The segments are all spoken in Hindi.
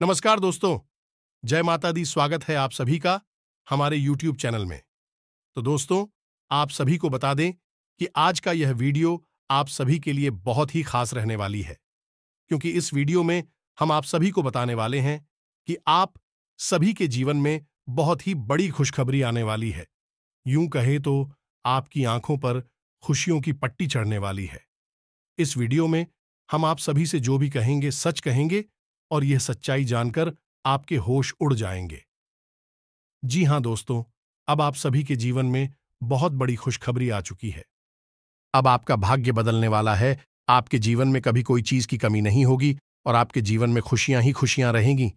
नमस्कार दोस्तों। जय माता दी। स्वागत है आप सभी का हमारे YouTube चैनल में। तो दोस्तों, आप सभी को बता दें कि आज का यह वीडियो आप सभी के लिए बहुत ही खास रहने वाली है, क्योंकि इस वीडियो में हम आप सभी को बताने वाले हैं कि आप सभी के जीवन में बहुत ही बड़ी खुशखबरी आने वाली है। यूं कहें तो आपकी आंखों पर खुशियों की पट्टी चढ़ने वाली है। इस वीडियो में हम आप सभी से जो भी कहेंगे सच कहेंगे और यह सच्चाई जानकर आपके होश उड़ जाएंगे। जी हां दोस्तों, अब आप सभी के जीवन में बहुत बड़ी खुशखबरी आ चुकी है। अब आपका भाग्य बदलने वाला है। आपके जीवन में कभी कोई चीज की कमी नहीं होगी और आपके जीवन में खुशियां ही खुशियां रहेंगी।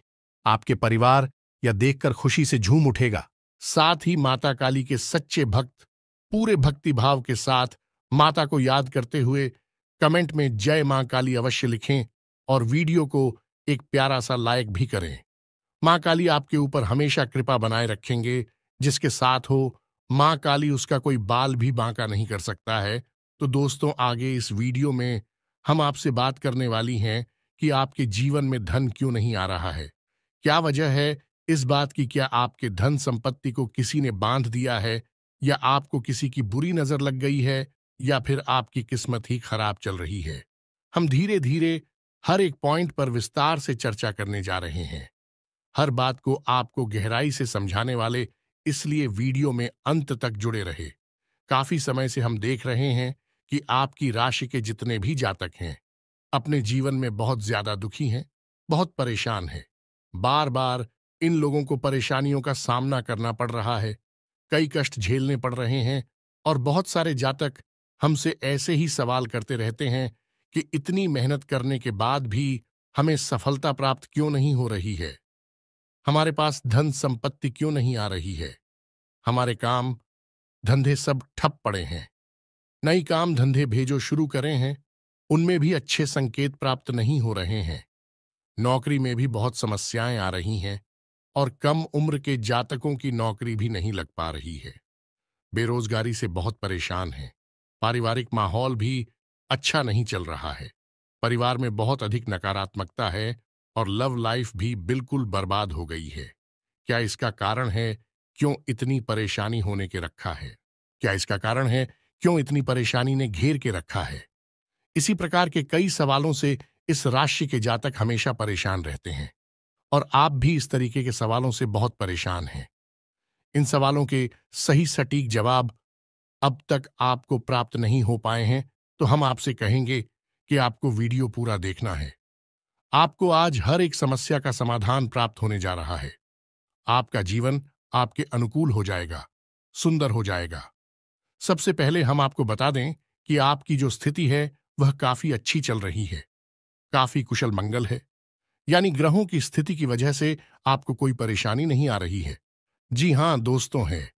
आपके परिवार यह देखकर खुशी से झूम उठेगा। साथ ही माता काली के सच्चे भक्त पूरे भक्ति भाव के साथ माता को याद करते हुए कमेंट में जय मां काली अवश्य लिखें और वीडियो को एक प्यारा सा लाइक भी करें। मां काली आपके ऊपर हमेशा कृपा बनाए रखेंगे। जिसके साथ हो मां काली, उसका कोई बाल भी बांका नहीं कर सकता है। तो दोस्तों, आगे इस वीडियो में हम आपसे बात करने वाली हैं कि आपके जीवन में धन क्यों नहीं आ रहा है। क्या वजह है इस बात की? क्या आपके धन संपत्ति को किसी ने बांध दिया है, या आपको किसी की बुरी नजर लग गई है, या फिर आपकी किस्मत ही खराब चल रही है? हम धीरे धीरे हर एक पॉइंट पर विस्तार से चर्चा करने जा रहे हैं। हर बात को आपको गहराई से समझाने वाले, इसलिए वीडियो में अंत तक जुड़े रहे। काफी समय से हम देख रहे हैं कि आपकी राशि के जितने भी जातक हैं अपने जीवन में बहुत ज्यादा दुखी हैं, बहुत परेशान हैं। बार बार इन लोगों को परेशानियों का सामना करना पड़ रहा है, कई कष्ट झेलने पड़ रहे हैं। और बहुत सारे जातक हमसे ऐसे ही सवाल करते रहते हैं कि इतनी मेहनत करने के बाद भी हमें सफलता प्राप्त क्यों नहीं हो रही है, हमारे पास धन संपत्ति क्यों नहीं आ रही है, हमारे काम धंधे सब ठप पड़े हैं। नई काम धंधे भेजो शुरू करें हैं, उनमें भी अच्छे संकेत प्राप्त नहीं हो रहे हैं। नौकरी में भी बहुत समस्याएं आ रही हैं और कम उम्र के जातकों की नौकरी भी नहीं लग पा रही है। बेरोजगारी से बहुत परेशान हैं। पारिवारिक माहौल भी अच्छा नहीं चल रहा है। परिवार में बहुत अधिक नकारात्मकता है और लव लाइफ भी बिल्कुल बर्बाद हो गई है। क्या इसका कारण है क्यों इतनी परेशानी होने के रखा है? क्या इसका कारण है क्यों इतनी परेशानी ने घेर के रखा है? इसी प्रकार के कई सवालों से इस राशि के जातक हमेशा परेशान रहते हैं और आप भी इस तरीके के सवालों से बहुत परेशान हैं। इन सवालों के सही सटीक जवाब अब तक आपको प्राप्त नहीं हो पाए हैं, तो हम आपसे कहेंगे कि आपको वीडियो पूरा देखना है। आपको आज हर एक समस्या का समाधान प्राप्त होने जा रहा है। आपका जीवन आपके अनुकूल हो जाएगा, सुंदर हो जाएगा। सबसे पहले हम आपको बता दें कि आपकी जो स्थिति है वह काफी अच्छी चल रही है, काफी कुशल मंगल है। यानी ग्रहों की स्थिति की वजह से आपको कोई परेशानी नहीं आ रही है। जी हां दोस्तों, है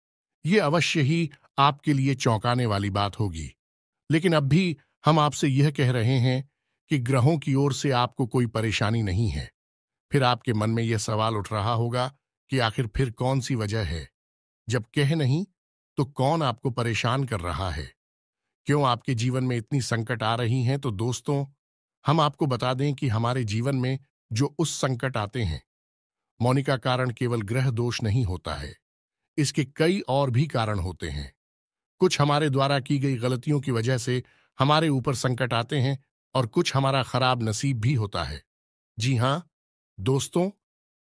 ये अवश्य ही आपके लिए चौंकाने वाली बात होगी। लेकिन अब भी हम आपसे यह कह रहे हैं कि ग्रहों की ओर से आपको कोई परेशानी नहीं है। फिर आपके मन में यह सवाल उठ रहा होगा कि आखिर फिर कौन सी वजह है? जब कह नहीं तो कौन आपको परेशान कर रहा है? क्यों आपके जीवन में इतनी संकट आ रही हैं? तो दोस्तों, हम आपको बता दें कि हमारे जीवन में जो उस संकट आते हैं, मौनिका कारण केवल ग्रह दोष नहीं होता है। इसके कई और भी कारण होते हैं। कुछ हमारे द्वारा की गई गलतियों की वजह से हमारे ऊपर संकट आते हैं और कुछ हमारा खराब नसीब भी होता है। जी हां दोस्तों,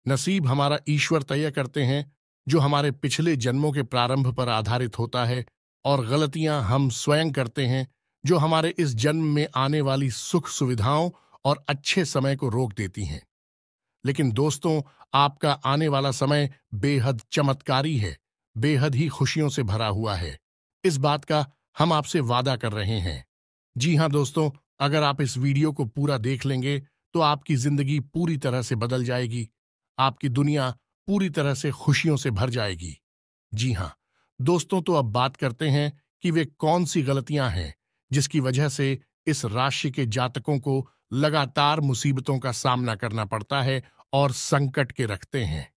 नसीब हमारा ईश्वर तय करते हैं, जो हमारे पिछले जन्मों के प्रारंभ पर आधारित होता है, और गलतियां हम स्वयं करते हैं, जो हमारे इस जन्म में आने वाली सुख सुविधाओं और अच्छे समय को रोक देती हैं। लेकिन दोस्तों, आपका आने वाला समय बेहद चमत्कारी है, बेहद ही खुशियों से भरा हुआ है। इस बात का हम आपसे वादा कर रहे हैं। जी हां दोस्तों, अगर आप इस वीडियो को पूरा देख लेंगे तो आपकी जिंदगी पूरी तरह से बदल जाएगी। आपकी दुनिया पूरी तरह से खुशियों से भर जाएगी। जी हां दोस्तों, तो अब बात करते हैं कि वे कौन सी गलतियां हैं जिसकी वजह से इस राशि के जातकों को लगातार मुसीबतों का सामना करना पड़ता है और संकट के रखते हैं।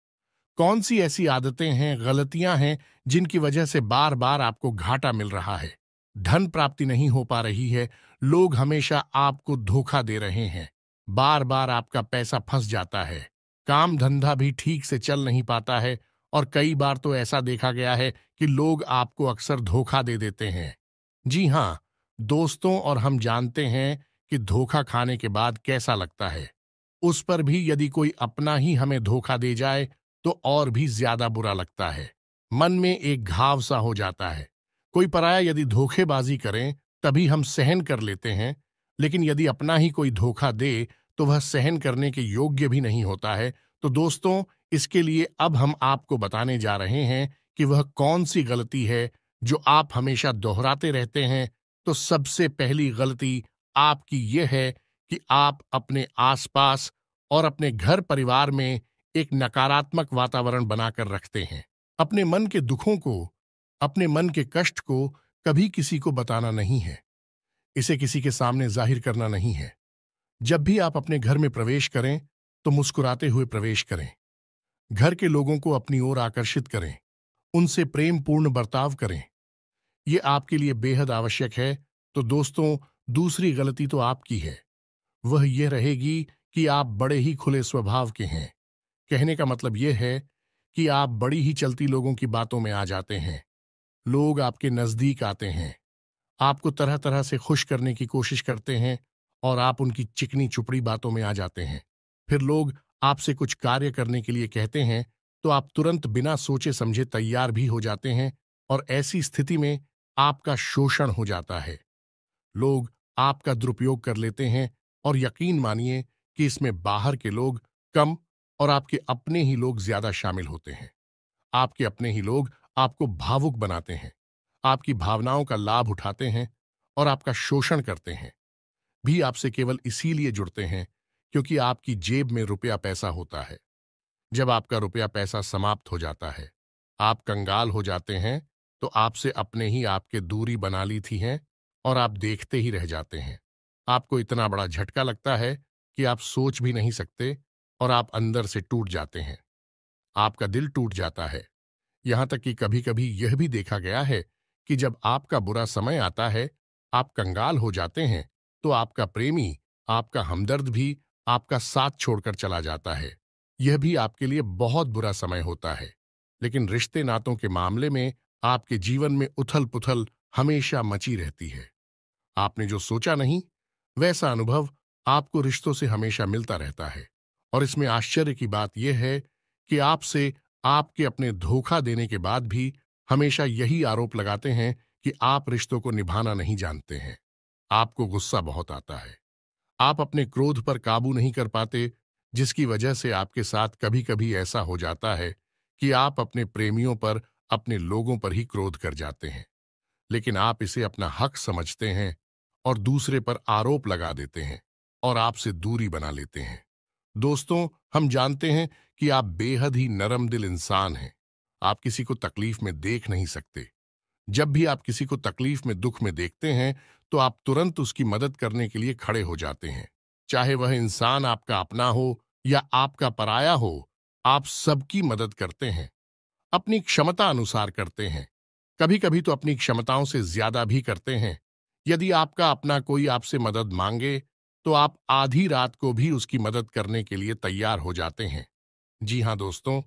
कौन सी ऐसी आदतें हैं, गलतियां हैं, जिनकी वजह से बार बार आपको घाटा मिल रहा है, धन प्राप्ति नहीं हो पा रही है, लोग हमेशा आपको धोखा दे रहे हैं, बार बार आपका पैसा फंस जाता है, काम धंधा भी ठीक से चल नहीं पाता है और कई बार तो ऐसा देखा गया है कि लोग आपको अक्सर धोखा दे देते हैं। जी हाँ, दोस्तों, और हम जानते हैं कि धोखा खाने के बाद कैसा लगता है। उस पर भी यदि कोई अपना ही हमें धोखा दे जाए तो और भी ज्यादा बुरा लगता है। मन में एक घाव सा हो जाता है। कोई पराया यदि धोखेबाजी करें तभी हम सहन कर लेते हैं, लेकिन यदि अपना ही कोई धोखा दे तो वह सहन करने के योग्य भी नहीं होता है। तो दोस्तों, इसके लिए अब हम आपको बताने जा रहे हैं कि वह कौन सी गलती है जो आप हमेशा दोहराते रहते हैं। तो सबसे पहली गलती आपकी यह है कि आप अपने आसपास और अपने घर परिवार में एक नकारात्मक वातावरण बनाकर रखते हैं। अपने मन के दुखों को, अपने मन के कष्ट को कभी किसी को बताना नहीं है। इसे किसी के सामने जाहिर करना नहीं है। जब भी आप अपने घर में प्रवेश करें तो मुस्कुराते हुए प्रवेश करें। घर के लोगों को अपनी ओर आकर्षित करें। उनसे प्रेम पूर्ण बर्ताव करें। ये आपके लिए बेहद आवश्यक है। तो दोस्तों, दूसरी गलती तो आपकी है। वह यह रहेगी कि आप बड़े ही खुले स्वभाव के हैं। कहने का मतलब यह है कि आप बड़ी ही चलती लोगों की बातों में आ जाते हैं। लोग आपके नजदीक आते हैं, आपको तरह तरह से खुश करने की कोशिश करते हैं और आप उनकी चिकनी चुपड़ी बातों में आ जाते हैं। फिर लोग आपसे कुछ कार्य करने के लिए कहते हैं तो आप तुरंत बिना सोचे समझे तैयार भी हो जाते हैं और ऐसी स्थिति में आपका शोषण हो जाता है। लोग आपका दुरुपयोग कर लेते हैं और यकीन मानिए कि इसमें बाहर के लोग कम और आपके अपने ही लोग ज्यादा शामिल होते हैं। आपके अपने ही लोग आपको भावुक बनाते हैं, आपकी भावनाओं का लाभ उठाते हैं और आपका शोषण करते हैं। भी आपसे केवल इसीलिए जुड़ते हैं क्योंकि आपकी जेब में रुपया पैसा होता है। जब आपका रुपया पैसा समाप्त हो जाता है, आप कंगाल हो जाते हैं, तो आपसे अपने ही आपके दूरी बना ली थी हैं और आप देखते ही रह जाते हैं। आपको इतना बड़ा झटका लगता है कि आप सोच भी नहीं सकते और आप अंदर से टूट जाते हैं। आपका दिल टूट जाता है। यहां तक कि कभी कभी यह भी देखा गया है कि जब आपका बुरा समय आता है, आप कंगाल हो जाते हैं, तो आपका प्रेमी, आपका हमदर्द भी आपका साथ छोड़कर चला जाता है। यह भी आपके लिए बहुत बुरा समय होता है। लेकिन रिश्ते नातों के मामले में आपके जीवन में उथल पुथल हमेशा मची रहती है। आपने जो सोचा नहीं, वैसा अनुभव आपको रिश्तों से हमेशा मिलता रहता है। और इसमें आश्चर्य की बात यह है कि आपसे आपके अपने धोखा देने के बाद भी हमेशा यही आरोप लगाते हैं कि आप रिश्तों को निभाना नहीं जानते हैं। आपको गुस्सा बहुत आता है। आप अपने क्रोध पर काबू नहीं कर पाते, जिसकी वजह से आपके साथ कभी कभी ऐसा हो जाता है कि आप अपने प्रेमियों पर, अपने लोगों पर ही क्रोध कर जाते हैं। लेकिन आप इसे अपना हक समझते हैं और दूसरे पर आरोप लगा देते हैं और आपसे दूरी बना लेते हैं। दोस्तों, हम जानते हैं कि आप बेहद ही नरम दिल इंसान हैं। आप किसी को तकलीफ में देख नहीं सकते। जब भी आप किसी को तकलीफ में, दुख में देखते हैं, तो आप तुरंत उसकी मदद करने के लिए खड़े हो जाते हैं। चाहे वह इंसान आपका अपना हो या आपका पराया हो, आप सबकी मदद करते हैं। अपनी क्षमता अनुसार करते हैं। कभी कभी तो अपनी क्षमताओं से ज्यादा भी करते हैं। यदि आपका अपना कोई आपसे मदद मांगे तो आप आधी रात को भी उसकी मदद करने के लिए तैयार हो जाते हैं। जी हां दोस्तों,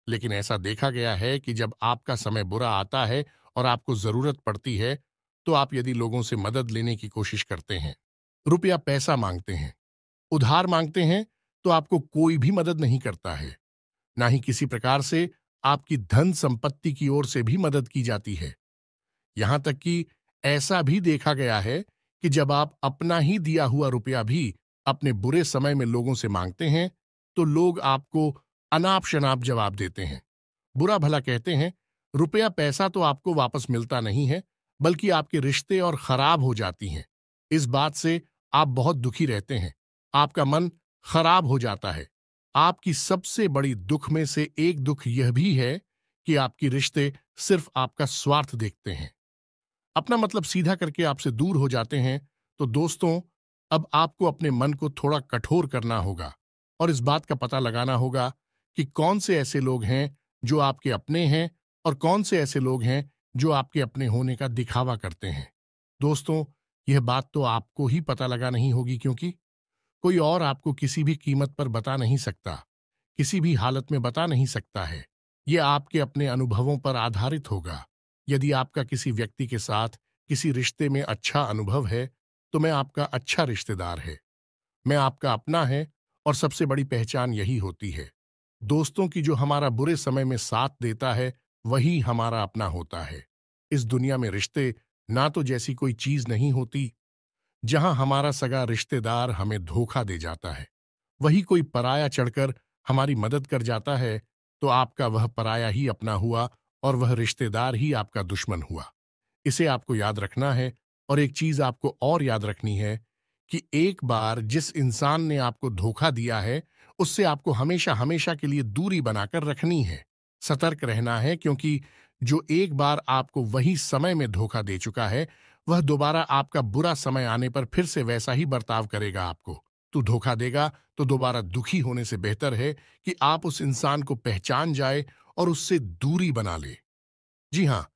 लेकिन ऐसा देखा गया है कि जब आपका समय बुरा आता है और आपको जरूरत पड़ती है, तो आप यदि लोगों से मदद लेने की कोशिश करते हैं, रुपया पैसा मांगते हैं, उधार मांगते हैं, तो आपको कोई भी मदद नहीं करता है। ना ही किसी प्रकार से आपकी धन संपत्ति की ओर से भी मदद की जाती है। यहां तक कि ऐसा भी देखा गया है कि जब आप अपना ही दिया हुआ रुपया भी अपने बुरे समय में लोगों से मांगते हैं, तो लोग आपको अनाप शनाप जवाब देते हैं, बुरा भला कहते हैं। रुपया पैसा तो आपको वापस मिलता नहीं है, बल्कि आपके रिश्ते और खराब हो जाती हैं। इस बात से आप बहुत दुखी रहते हैं। आपका मन खराब हो जाता है। आपकी सबसे बड़ी दुख में से एक दुख यह भी है कि आपके रिश्ते सिर्फ आपका स्वार्थ देखते हैं, अपना मतलब सीधा करके आपसे दूर हो जाते हैं। तो दोस्तों, अब आपको अपने मन को थोड़ा कठोर करना होगा और इस बात का पता लगाना होगा कि कौन से ऐसे लोग हैं जो आपके अपने हैं और कौन से ऐसे लोग हैं जो आपके अपने होने का दिखावा करते हैं। दोस्तों, यह बात तो आपको ही पता लगा नहीं होगी, क्योंकि कोई और आपको किसी भी कीमत पर बता नहीं सकता किसी भी हालत में बता नहीं सकता है। ये आपके अपने अनुभवों पर आधारित होगा। यदि आपका किसी व्यक्ति के साथ किसी रिश्ते में अच्छा अनुभव है, तो मैं आपका अच्छा रिश्तेदार है। मैं आपका अपना है और सबसे बड़ी पहचान यही होती है। दोस्तों की जो हमारा बुरे समय में साथ देता है, वही हमारा अपना होता है। इस दुनिया में रिश्ते ना तो जैसी कोई चीज नहीं होती। जहां हमारा सगा रिश्तेदार हमें धोखा दे जाता है, वही कोई पराया चढ़कर हमारी मदद कर जाता है, तो आपका वह पराया ही अपना हुआ और वह रिश्तेदार ही आपका दुश्मन हुआ। इसे आपको याद रखना है। और एक चीज आपको और याद रखनी है कि एक बार जिस इंसान ने आपको धोखा दिया है, उससे आपको हमेशा हमेशा के लिए दूरी बनाकर रखनी है। सतर्क रहना है, क्योंकि जो एक बार आपको वही समय में धोखा दे चुका है, वह दोबारा आपका बुरा समय आने पर फिर से वैसा ही बर्ताव करेगा आपको। तो धोखा देगा तो दोबारा दुखी होने से बेहतर है कि आप उस इंसान को पहचान जाए और उससे दूरी बना ले। जी हाँ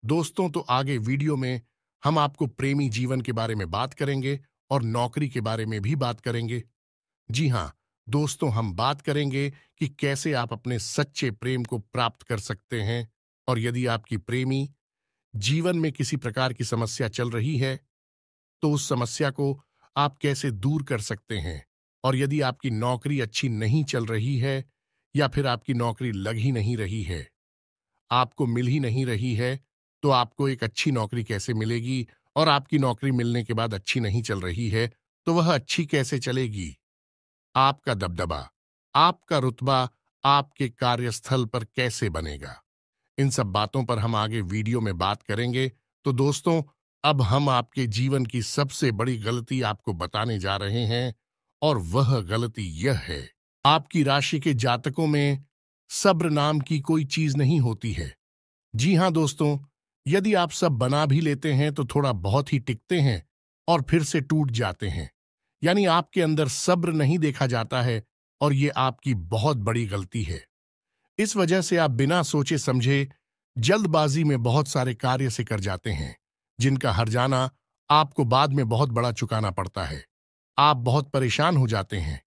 दोस्तों, तो आगे वीडियो में हम आपको प्रेमी जीवन के बारे में बात करेंगे और नौकरी के बारे में भी बात करेंगे। जी हाँ दोस्तों, हम बात करेंगे कि कैसे आप अपने सच्चे प्रेम को प्राप्त कर सकते हैं। और यदि आपकी प्रेमी जीवन में किसी प्रकार की समस्या चल रही है, तो उस समस्या को आप कैसे दूर कर सकते हैं। और यदि आपकी नौकरी अच्छी नहीं चल रही है, या फिर आपकी नौकरी लग ही नहीं रही है, आपको मिल ही नहीं रही है, तो आपको एक अच्छी नौकरी कैसे मिलेगी। और आपकी नौकरी मिलने के बाद अच्छी नहीं चल रही है, तो वह अच्छी कैसे चलेगी। आपका दबदबा, आपका रुतबा आपके कार्यस्थल पर कैसे बनेगा। इन सब बातों पर हम आगे वीडियो में बात करेंगे। तो दोस्तों, अब हम आपके जीवन की सबसे बड़ी गलती आपको बताने जा रहे हैं। और वह गलती यह है, आपकी राशि के जातकों में सब्र नाम की कोई चीज नहीं होती है। जी हां दोस्तों, यदि आप सब बना भी लेते हैं तो थोड़ा बहुत ही टिकते हैं और फिर से टूट जाते हैं। यानी आपके अंदर सब्र नहीं देखा जाता है, और ये आपकी बहुत बड़ी गलती है। इस वजह से आप बिना सोचे समझे जल्दबाजी में बहुत सारे कार्य से कर जाते हैं, जिनका हर्जाना आपको बाद में बहुत बड़ा चुकाना पड़ता है। आप बहुत परेशान हो जाते हैं।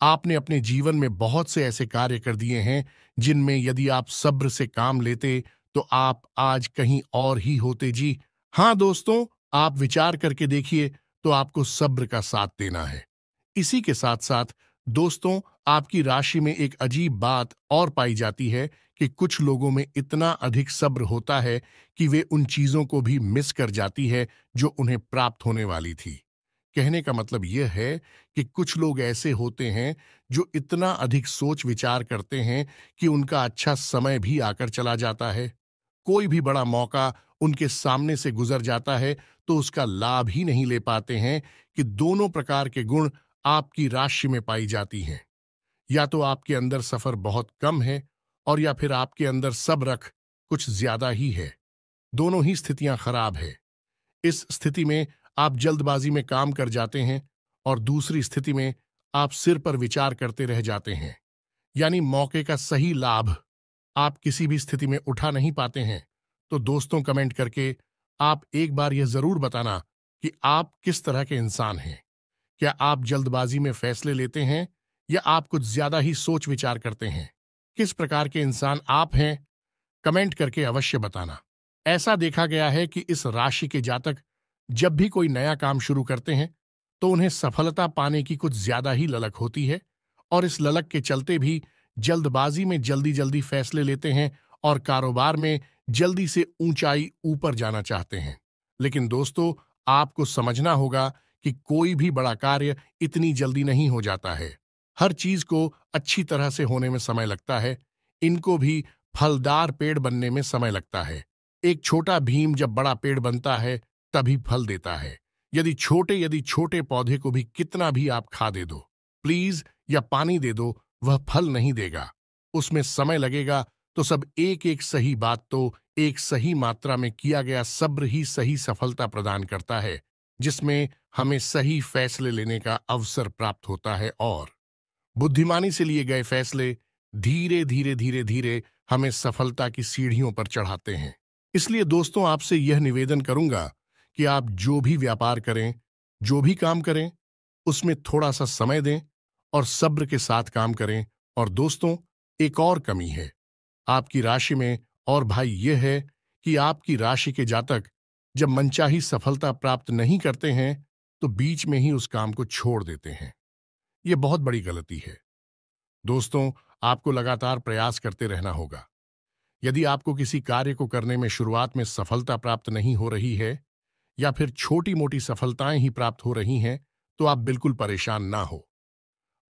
आपने अपने जीवन में बहुत से ऐसे कार्य कर दिए हैं, जिनमें यदि आप सब्र से काम लेते, तो आप आज कहीं और ही होते जी। हाँ दोस्तों, आप विचार करके देखिए, तो आपको सब्र का साथ देना है। इसी के साथ साथ दोस्तों, आपकी राशि में एक अजीब बात और पाई जाती है कि कुछ लोगों में इतना अधिक सब्र होता है कि वे उन चीजों को भी मिस कर जाती है जो उन्हें प्राप्त होने वाली थी। कहने का मतलब यह है कि कुछ लोग ऐसे होते हैं जो इतना अधिक सोच विचार करते हैं कि उनका अच्छा समय भी आकर चला जाता है। कोई भी बड़ा मौका उनके सामने से गुजर जाता है, तो उसका लाभ ही नहीं ले पाते हैं कि दोनों प्रकार के गुण आपकी राशि में पाई जाती हैं। या तो आपके अंदर सफर बहुत कम है, और या फिर आपके अंदर सब्र कुछ ज्यादा ही है। दोनों ही स्थितियां खराब है। इस स्थिति में आप जल्दबाजी में काम कर जाते हैं, और दूसरी स्थिति में आप सिर पर विचार करते रह जाते हैं। यानी मौके का सही लाभ आप किसी भी स्थिति में उठा नहीं पाते हैं। तो दोस्तों, कमेंट करके आप एक बार यह जरूर बताना कि आप किस तरह के इंसान हैं। क्या आप जल्दबाजी में फैसले लेते हैं, या आप कुछ ज्यादा ही सोच विचार करते हैं। किस प्रकार के इंसान आप हैं, कमेंट करके अवश्य बताना। ऐसा देखा गया है कि इस राशि के जातक जब भी कोई नया काम शुरू करते हैं, तो उन्हें सफलता पाने की कुछ ज्यादा ही ललक होती है, और इस ललक के चलते भी जल्दबाजी में जल्दी जल्दी फैसले लेते हैं, और कारोबार में जल्दी से ऊंचाई ऊपर जाना चाहते हैं। लेकिन दोस्तों, आपको समझना होगा कि कोई भी बड़ा कार्य इतनी जल्दी नहीं हो जाता है। हर चीज को अच्छी तरह से होने में समय लगता है। इनको भी फलदार पेड़ बनने में समय लगता है। एक छोटा भीम जब बड़ा पेड़ बनता है, तभी फल देता है। यदि छोटे पौधे को भी कितना भी आप खा दे दो, प्लीज, या पानी दे दो, वह फल नहीं देगा। उसमें समय लगेगा। तो सब एक एक सही बात, तो एक सही मात्रा में किया गया सब्र ही सही सफलता प्रदान करता है, जिसमें हमें सही फैसले लेने का अवसर प्राप्त होता है। और बुद्धिमानी से लिए गए फैसले धीरे धीरे धीरे धीरे हमें सफलता की सीढ़ियों पर चढ़ाते हैं। इसलिए दोस्तों, आपसे यह निवेदन करूंगा कि आप जो भी व्यापार करें, जो भी काम करें, उसमें थोड़ा सा समय दें और सब्र के साथ काम करें, और दोस्तों, एक और कमी है आपकी राशि में, और भाई यह है कि आपकी राशि के जातक जब मनचाही सफलता प्राप्त नहीं करते हैं तो बीच में ही उस काम को छोड़ देते हैं। यह बहुत बड़ी गलती है। दोस्तों, आपको लगातार प्रयास करते रहना होगा। यदि आपको किसी कार्य को करने में शुरुआत में सफलता प्राप्त नहीं हो रही है या फिर छोटी मोटी सफलताएं ही प्राप्त हो रही हैं, तो आप बिल्कुल परेशान ना हो।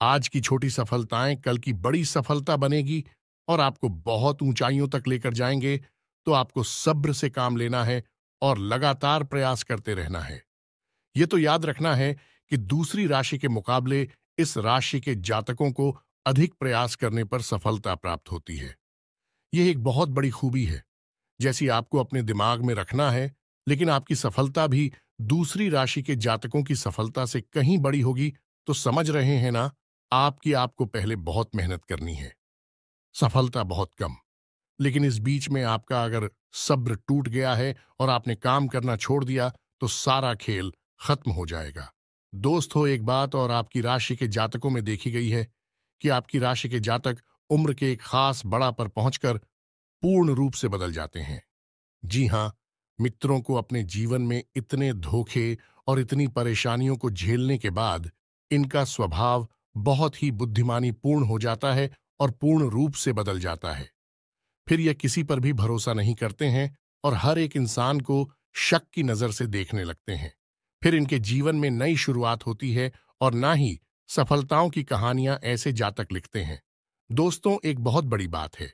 आज की छोटी सफलताएं कल की बड़ी सफलता बनेगी और आपको बहुत ऊंचाइयों तक लेकर जाएंगे। तो आपको सब्र से काम लेना है और लगातार प्रयास करते रहना है। यह तो याद रखना है कि दूसरी राशि के मुकाबले इस राशि के जातकों को अधिक प्रयास करने पर सफलता प्राप्त होती है। यह एक बहुत बड़ी खूबी है, जैसी आपको अपने दिमाग में रखना है। लेकिन आपकी सफलता भी दूसरी राशि के जातकों की सफलता से कहीं बड़ी होगी। तो समझ रहे हैं ना, आपको पहले बहुत मेहनत करनी है, सफलता बहुत कम। लेकिन इस बीच में आपका अगर सब्र टूट गया है और आपने काम करना छोड़ दिया तो सारा खेल खत्म हो जाएगा। दोस्त हो, एक बात और आपकी राशि के जातकों में देखी गई है कि आपकी राशि के जातक उम्र के एक खास बड़ा पर पहुंचकर पूर्ण रूप से बदल जाते हैं। जी हां, मित्रों को अपने जीवन में इतने धोखे और इतनी परेशानियों को झेलने के बाद इनका स्वभाव बहुत ही बुद्धिमानी पूर्ण हो जाता है और पूर्ण रूप से बदल जाता है। फिर यह किसी पर भी भरोसा नहीं करते हैं और हर एक इंसान को शक की नजर से देखने लगते हैं। फिर इनके जीवन में नई शुरुआत होती है और ना ही सफलताओं की कहानियां ऐसे जातक लिखते हैं। दोस्तों, एक बहुत बड़ी बात है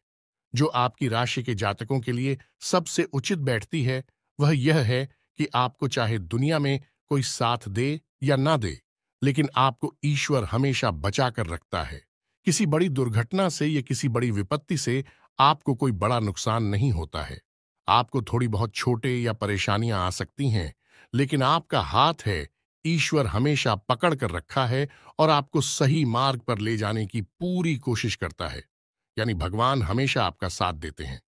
जो आपकी राशि के जातकों के लिए सबसे उचित बैठती है, वह यह है कि आपको चाहे दुनिया में कोई साथ दे या ना दे, लेकिन आपको ईश्वर हमेशा बचा कर रखता है। किसी बड़ी दुर्घटना से या किसी बड़ी विपत्ति से आपको कोई बड़ा नुकसान नहीं होता है। आपको थोड़ी बहुत छोटे या परेशानियां आ सकती हैं, लेकिन आपका हाथ है, ईश्वर हमेशा पकड़ कर रखा है और आपको सही मार्ग पर ले जाने की पूरी कोशिश करता है। यानी भगवान हमेशा आपका साथ देते हैं।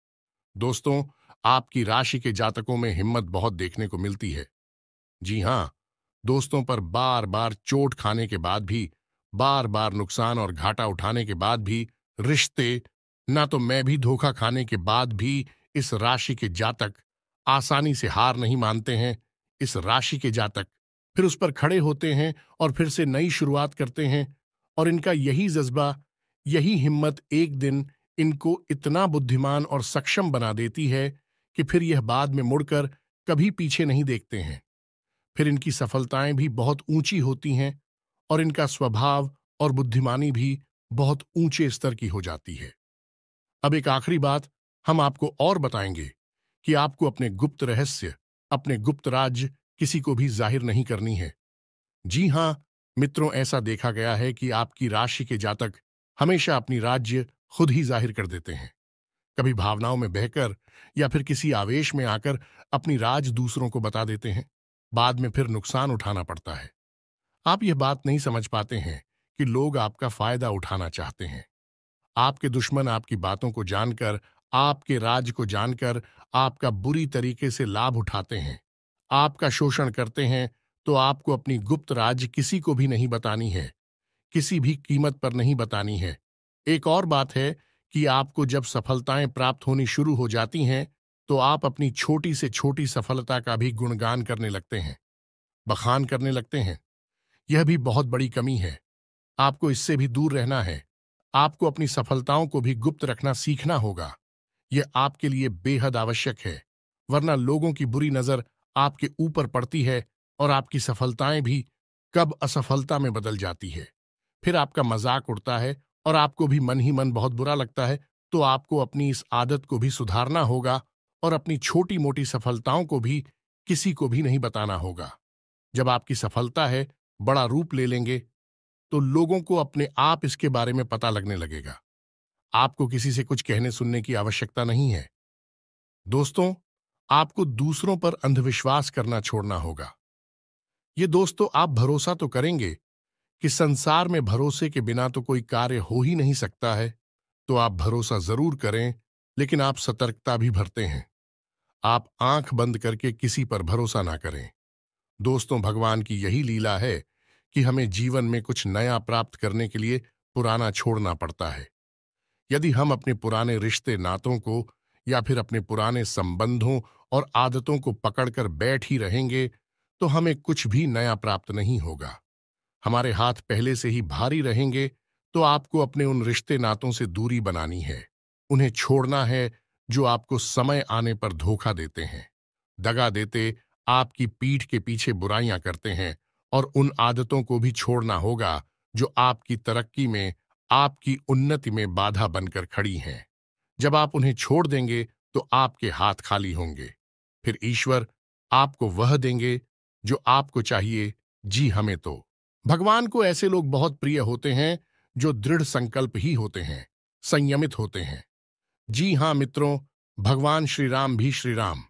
दोस्तों, आपकी राशि के जातकों में हिम्मत बहुत देखने को मिलती है। जी हां, दोस्तों पर बार बार चोट खाने के बाद भी, बार बार नुकसान और घाटा उठाने के बाद भी, रिश्ते ना तो मैं भी धोखा खाने के बाद भी इस राशि के जातक आसानी से हार नहीं मानते हैं। इस राशि के जातक फिर उस पर खड़े होते हैं और फिर से नई शुरुआत करते हैं। और इनका यही जज्बा, यही हिम्मत एक दिन इनको इतना बुद्धिमान और सक्षम बना देती है कि फिर यह बाद में मुड़कर कभी पीछे नहीं देखते हैं। फिर इनकी सफलताएं भी बहुत ऊंची होती हैं और इनका स्वभाव और बुद्धिमानी भी बहुत ऊंचे स्तर की हो जाती है। अब एक आखिरी बात हम आपको और बताएंगे कि आपको अपने गुप्त रहस्य, अपने गुप्त राज किसी को भी जाहिर नहीं करनी है। जी हां मित्रों, ऐसा देखा गया है कि आपकी राशि के जातक हमेशा अपनी राज्य खुद ही जाहिर कर देते हैं। कभी भावनाओं में बहकर या फिर किसी आवेश में आकर अपनी राज दूसरों को बता देते हैं। बाद में फिर नुकसान उठाना पड़ता है। आप यह बात नहीं समझ पाते हैं कि लोग आपका फायदा उठाना चाहते हैं। आपके दुश्मन आपकी बातों को जानकर, आपके राज को जानकर आपका बुरी तरीके से लाभ उठाते हैं, आपका शोषण करते हैं। तो आपको अपनी गुप्त राज किसी को भी नहीं बतानी है, किसी भी कीमत पर नहीं बतानी है। एक और बात है कि आपको जब सफलताएं प्राप्त होनी शुरू हो जाती हैं तो आप अपनी छोटी से छोटी सफलता का भी गुणगान करने लगते हैं, बखान करने लगते हैं। यह भी बहुत बड़ी कमी है। आपको इससे भी दूर रहना है। आपको अपनी सफलताओं को भी गुप्त रखना सीखना होगा। यह आपके लिए बेहद आवश्यक है, वरना लोगों की बुरी नजर आपके ऊपर पड़ती है और आपकी सफलताएं भी कब असफलता में बदल जाती है। फिर आपका मजाक उड़ता है और आपको भी मन ही मन बहुत बुरा लगता है। तो आपको अपनी इस आदत को भी सुधारना होगा और अपनी छोटी मोटी सफलताओं को भी किसी को भी नहीं बताना होगा। जब आपकी सफलता है बड़ा रूप ले लेंगे तो लोगों को अपने आप इसके बारे में पता लगने लगेगा। आपको किसी से कुछ कहने सुनने की आवश्यकता नहीं है। दोस्तों, आपको दूसरों पर अंधविश्वास करना छोड़ना होगा। ये दोस्तों, आप भरोसा तो करेंगे कि संसार में भरोसे के बिना तो कोई कार्य हो ही नहीं सकता है। तो आप भरोसा जरूर करें, लेकिन आप सतर्कता भी बरतें हैं। आप आंख बंद करके किसी पर भरोसा ना करें। दोस्तों, भगवान की यही लीला है कि हमें जीवन में कुछ नया प्राप्त करने के लिए पुराना छोड़ना पड़ता है। यदि हम अपने पुराने रिश्ते नातों को या फिर अपने पुराने संबंधों और आदतों को पकड़कर बैठ ही रहेंगे, तो हमें कुछ भी नया प्राप्त नहीं होगा। हमारे हाथ पहले से ही भारी रहेंगे, तो आपको अपने उन रिश्ते नातों से दूरी बनानी है। उन्हें छोड़ना है जो आपको समय आने पर धोखा देते हैं, दगा देते, आपकी पीठ के पीछे बुराइयां करते हैं। और उन आदतों को भी छोड़ना होगा जो आपकी तरक्की में, आपकी उन्नति में बाधा बनकर खड़ी हैं। जब आप उन्हें छोड़ देंगे तो आपके हाथ खाली होंगे। फिर ईश्वर आपको वह देंगे जो आपको चाहिए। जी हमें तो भगवान को ऐसे लोग बहुत प्रिय होते हैं जो दृढ़ संकल्प ही होते हैं, संयमित होते हैं। जी हां मित्रों, भगवान श्री राम भी श्री राम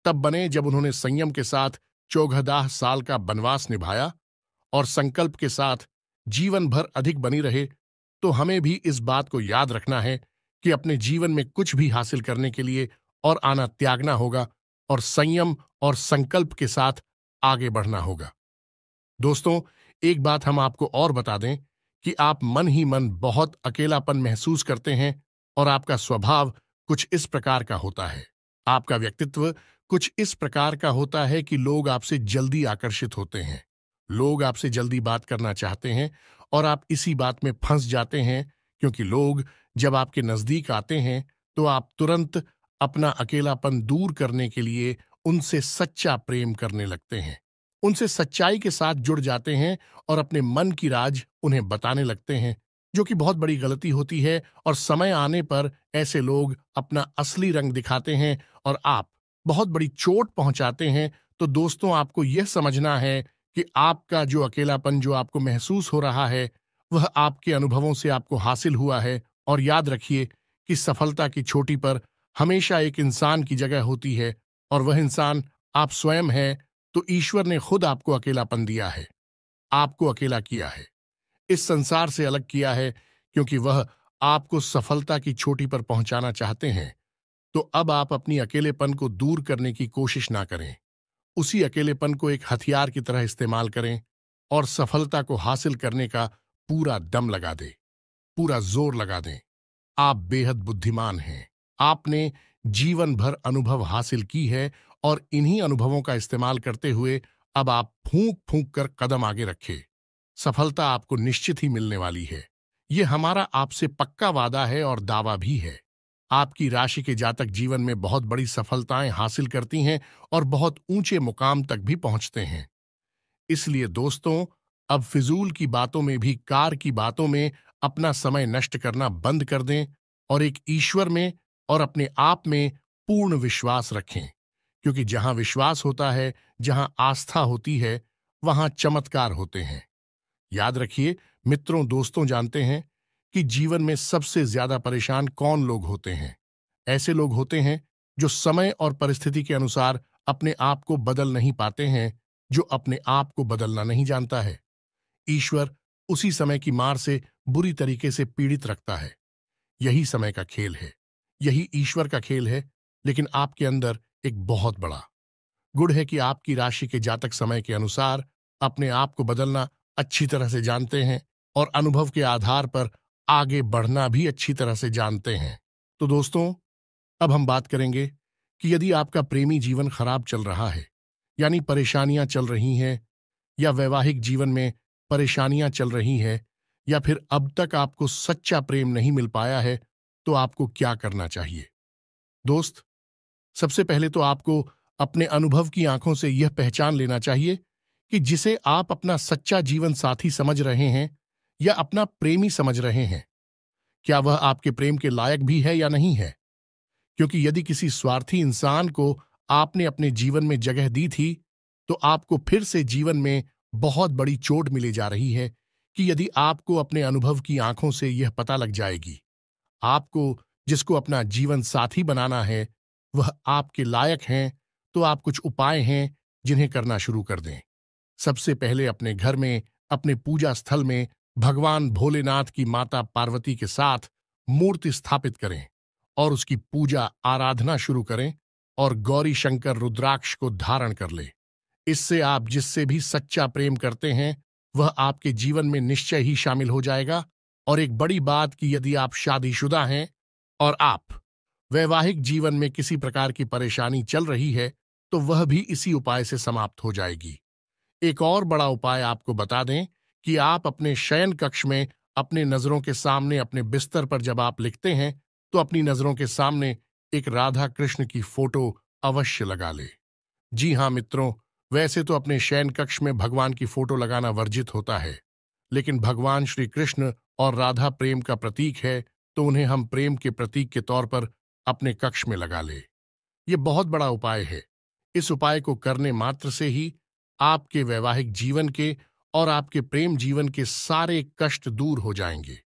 तब बने जब उन्होंने संयम के साथ 14 साल का वनवास निभाया और संकल्प के साथ जीवन भर अधिक बनी रहे। तो हमें भी इस बात को याद रखना है कि अपने जीवन में कुछ भी हासिल करने के लिए और आना त्यागना होगा और संयम और संकल्प के साथ आगे बढ़ना होगा। दोस्तों, एक बात हम आपको और बता दें कि आप मन ही मन बहुत अकेलापन महसूस करते हैं और आपका स्वभाव कुछ इस प्रकार का होता है। आपका व्यक्तित्व कुछ इस प्रकार का होता है कि लोग आपसे जल्दी आकर्षित होते हैं। लोग आपसे जल्दी बात करना चाहते हैं और आप इसी बात में फंस जाते हैं, क्योंकि लोग जब आपके नजदीक आते हैं तो आप तुरंत अपना अकेलापन दूर करने के लिए उनसे सच्चा प्रेम करने लगते हैं। उनसे सच्चाई के साथ जुड़ जाते हैं और अपने मन की राज उन्हें बताने लगते हैं, जो कि बहुत बड़ी गलती होती है। और समय आने पर ऐसे लोग अपना असली रंग दिखाते हैं और आप बहुत बड़ी चोट पहुंचाते हैं। तो दोस्तों, आपको यह समझना है कि आपका जो अकेलापन जो आपको महसूस हो रहा है, वह आपके अनुभवों से आपको हासिल हुआ है। और याद रखिए कि सफलता की चोटी पर हमेशा एक इंसान की जगह होती है और वह इंसान आप स्वयं हैं। तो ईश्वर ने खुद आपको अकेलापन दिया है, आपको अकेला किया है, इस संसार से अलग किया है, क्योंकि वह आपको सफलता की चोटी पर पहुंचाना चाहते हैं। तो अब आप अपनी अकेलेपन को दूर करने की कोशिश ना करें, उसी अकेलेपन को एक हथियार की तरह इस्तेमाल करें और सफलता को हासिल करने का पूरा दम लगा दें, पूरा जोर लगा दें। आप बेहद बुद्धिमान हैं। आपने जीवन भर अनुभव हासिल की है और इन्हीं अनुभवों का इस्तेमाल करते हुए अब आप फूंक फूंक कर कदम आगे रखें। सफलता आपको निश्चित ही मिलने वाली है। ये हमारा आपसे पक्का वादा है और दावा भी है। आपकी राशि के जातक जीवन में बहुत बड़ी सफलताएं हासिल करती हैं और बहुत ऊंचे मुकाम तक भी पहुंचते हैं। इसलिए दोस्तों, अब फिजूल की बातों में भी, कार की बातों में अपना समय नष्ट करना बंद कर दें और एक ईश्वर में और अपने आप में पूर्ण विश्वास रखें। क्योंकि जहां विश्वास होता है, जहां आस्था होती है, वहां चमत्कार होते हैं। याद रखिए मित्रों, दोस्तों, जानते हैं कि जीवन में सबसे ज्यादा परेशान कौन लोग होते हैं? ऐसे लोग होते हैं जो समय और परिस्थिति के अनुसार अपने आप को बदल नहीं पाते हैं, जो अपने आप को बदलना नहीं जानता है। ईश्वर उसी समय की मार से बुरी तरीके से पीड़ित रखता है। यही समय का खेल है, यही ईश्वर का खेल है। लेकिन आपके अंदर एक बहुत बड़ा गुण है कि आपकी राशि के जातक समय के अनुसार अपने आप को बदलना अच्छी तरह से जानते हैं और अनुभव के आधार पर आगे बढ़ना भी अच्छी तरह से जानते हैं। तो दोस्तों, अब हम बात करेंगे कि यदि आपका प्रेमी जीवन खराब चल रहा है, यानी परेशानियां चल रही हैं, या वैवाहिक जीवन में परेशानियां चल रही हैं, या फिर अब तक आपको सच्चा प्रेम नहीं मिल पाया है, तो आपको क्या करना चाहिए? दोस्त, सबसे पहले तो आपको अपने अनुभव की आंखों से यह पहचान लेना चाहिए कि जिसे आप अपना सच्चा जीवन साथी समझ रहे हैं या अपना प्रेमी समझ रहे हैं, क्या वह आपके प्रेम के लायक भी है या नहीं है। क्योंकि यदि किसी स्वार्थी इंसान को आपने अपने जीवन में जगह दी थी, तो आपको फिर से जीवन में बहुत बड़ी चोट मिले जा रही है कि यदि आपको अपने अनुभव की आंखों से यह पता लग जाएगी, आपको जिसको अपना जीवन साथी बनाना है वह आपके लायक हैं, तो आप कुछ उपाय हैं जिन्हें करना शुरू कर दें। सबसे पहले अपने घर में, अपने पूजा स्थल में भगवान भोलेनाथ की माता पार्वती के साथ मूर्ति स्थापित करें और उसकी पूजा आराधना शुरू करें और गौरी शंकर रुद्राक्ष को धारण कर ले। इससे आप जिससे भी सच्चा प्रेम करते हैं वह आपके जीवन में निश्चय ही शामिल हो जाएगा और एक बड़ी बात कि यदि आप शादीशुदा हैं और आप वैवाहिक जीवन में किसी प्रकार की परेशानी चल रही है, तो वह भी इसी उपाय से समाप्त हो जाएगी। एक और बड़ा उपाय आपको बता दें कि आप अपने शयन कक्ष में अपने नजरों के सामने अपने बिस्तर पर जब आप लिखते हैं, तो अपनी नजरों के सामने एक राधा कृष्ण की फोटो अवश्य लगा ले। जी हाँ मित्रों, वैसे तो अपने शयन कक्ष में भगवान की फोटो लगाना वर्जित होता है, लेकिन भगवान श्री कृष्ण और राधा प्रेम का प्रतीक है, तो उन्हें हम प्रेम के प्रतीक के तौर पर अपने कक्ष में लगा ले। ये बहुत बड़ा उपाय है। इस उपाय को करने मात्र से ही आपके वैवाहिक जीवन के और आपके प्रेम जीवन के सारे कष्ट दूर हो जाएंगे।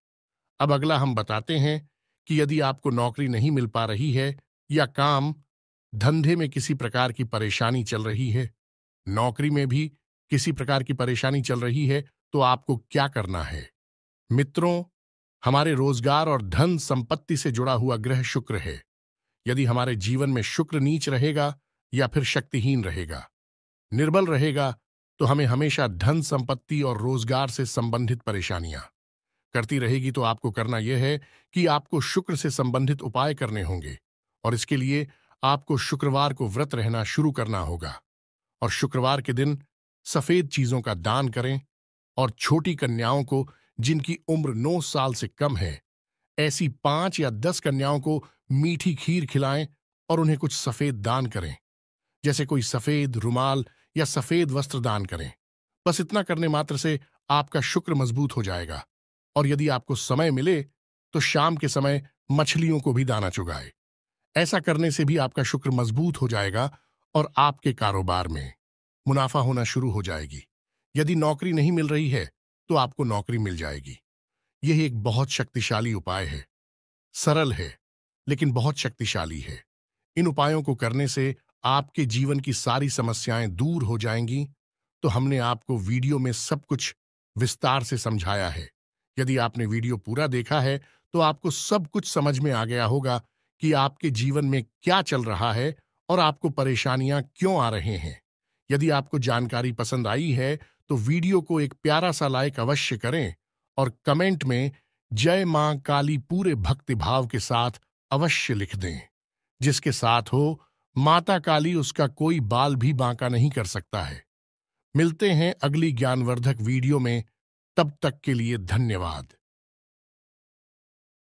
अब अगला हम बताते हैं कि यदि आपको नौकरी नहीं मिल पा रही है या काम धंधे में किसी प्रकार की परेशानी चल रही है, नौकरी में भी किसी प्रकार की परेशानी चल रही है, तो आपको क्या करना है? मित्रों, हमारे रोजगार और धन संपत्ति से जुड़ा हुआ ग्रह शुक्र है। यदि हमारे जीवन में शुक्र नीच रहेगा या फिर शक्तिहीन रहेगा, निर्बल रहेगा, तो हमें हमेशा धन संपत्ति और रोजगार से संबंधित परेशानियां करती रहेगी। तो आपको करना यह है कि आपको शुक्र से संबंधित उपाय करने होंगे, और इसके लिए आपको शुक्रवार को व्रत रहना शुरू करना होगा। और शुक्रवार के दिन सफेद चीजों का दान करें, और छोटी कन्याओं को जिनकी उम्र 9 साल से कम है, ऐसी 5 या 10 कन्याओं को मीठी खीर खिलाएं और उन्हें कुछ सफेद दान करें, जैसे कोई सफेद रुमाल या सफेद वस्त्र दान करें। बस इतना करने मात्र से आपका शुक्र मजबूत हो जाएगा। और यदि आपको समय मिले तो शाम के समय मछलियों को भी दाना चुगाए। ऐसा करने से भी आपका शुक्र मजबूत हो जाएगा और आपके कारोबार में मुनाफा होना शुरू हो जाएगी। यदि नौकरी नहीं मिल रही है, तो आपको नौकरी मिल जाएगी। यह एक बहुत शक्तिशाली उपाय है। सरल है, लेकिन बहुत शक्तिशाली है। इन उपायों को करने से आपके जीवन की सारी समस्याएं दूर हो जाएंगी। तो हमने आपको वीडियो में सब कुछ विस्तार से समझाया है। यदि आपने वीडियो पूरा देखा है, तो आपको सब कुछ समझ में आ गया होगा कि आपके जीवन में क्या चल रहा है और आपको परेशानियां क्यों आ रहे हैं। यदि आपको जानकारी पसंद आई है, तो वीडियो को एक प्यारा सा लाइक अवश्य करें और कमेंट में जय मां काली पूरे भक्ति भाव के साथ अवश्य लिख दें। जिसके साथ हो माता काली, उसका कोई बाल भी बांका नहीं कर सकता है। मिलते हैं अगली ज्ञानवर्धक वीडियो में। तब तक के लिए धन्यवाद।